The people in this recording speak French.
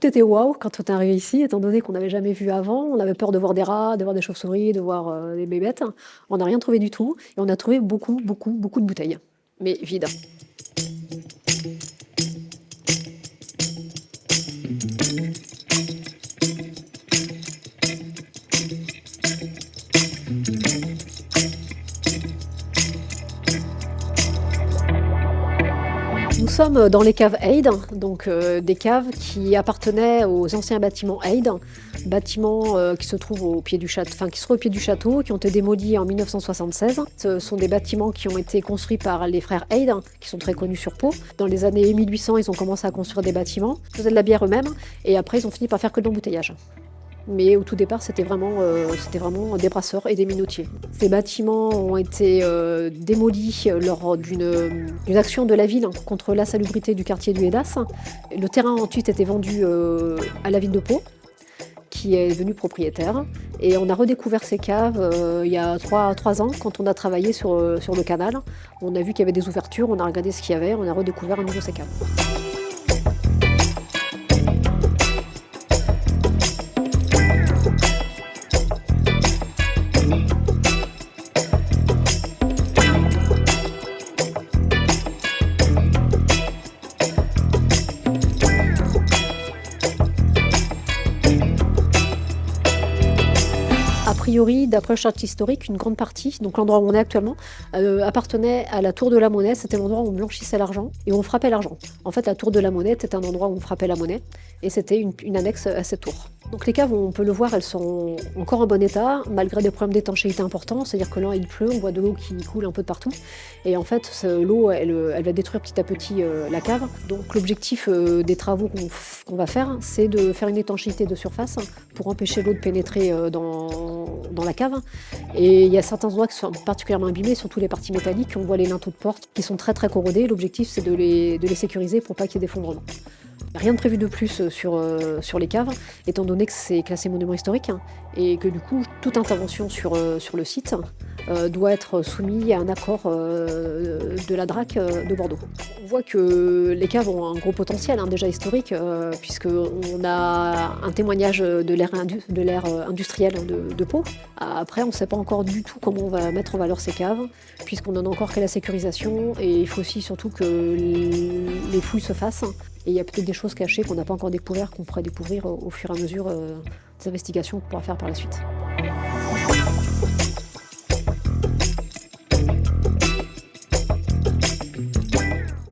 était waouh quand on est arrivé ici, étant donné qu'on n'avait jamais vu avant. On avait peur de voir des rats, de voir des chauves-souris, de voir des bébêtes. On n'a rien trouvé du tout. Et on a trouvé beaucoup, beaucoup, beaucoup de bouteilles, mais vides. Nous sommes dans les caves Aid, donc des caves qui appartenaient aux anciens bâtiments Aid, bâtiments qui se trouvent au pied du château, enfin qui sont au pied du château, qui ont été démolis en 1976. Ce sont des bâtiments qui ont été construits par les frères Aid, qui sont très connus sur Pau. Dans les années 1800, ils ont commencé à construire des bâtiments, ils faisaient de la bière eux-mêmes, et après ils ont fini par faire que de l'embouteillage. Mais au tout départ, c'était vraiment des brasseurs et des minotiers. Ces bâtiments ont été démolis lors d'une action de la ville contre l'insalubrité du quartier du Hédas. Le terrain a ensuite été vendu à la ville de Pau, qui est devenue propriétaire. Et on a redécouvert ces caves il y a 3 ans, quand on a travaillé sur le canal. On a vu qu'il y avait des ouvertures, on a regardé ce qu'il y avait, on a redécouvert à nouveau ces caves. A priori, d'après le charte historique, une grande partie, donc l'endroit où on est actuellement, appartenait à la tour de la monnaie. C'était l'endroit où on blanchissait l'argent et où on frappait l'argent. En fait, la tour de la monnaie était un endroit où on frappait la monnaie et c'était une annexe à cette tour. Donc les caves, on peut le voir, elles sont encore en bon état, malgré des problèmes d'étanchéité importants. C'est-à-dire que là, il pleut, on voit de l'eau qui coule un peu de partout. Et en fait, l'eau, elle va détruire petit à petit la cave. Donc l'objectif des travaux qu'on va faire, c'est de faire une étanchéité de surface pour empêcher l'eau de pénétrer dans la cave. Et il y a certains endroits qui sont particulièrement abîmés, surtout les parties métalliques. On voit les linteaux de porte qui sont très très corrodés. L'objectif, c'est de les sécuriser pour pas qu'il y ait d'effondrement. Rien de prévu de plus sur les caves, étant donné que c'est classé monument historique et que du coup, toute intervention sur le site doit être soumise à un accord de la DRAC de Bordeaux. On voit que les caves ont un gros potentiel déjà historique, puisqu'on a un témoignage de l'ère industrielle de Pau. Après, on ne sait pas encore du tout comment on va mettre en valeur ces caves, puisqu'on n'en a encore que la sécurisation, et il faut aussi surtout que les fouilles se fassent. Et il y a peut-être des choses cachées qu'on n'a pas encore découvertes, qu'on pourrait découvrir au fur et à mesure des investigations qu'on pourra faire par la suite.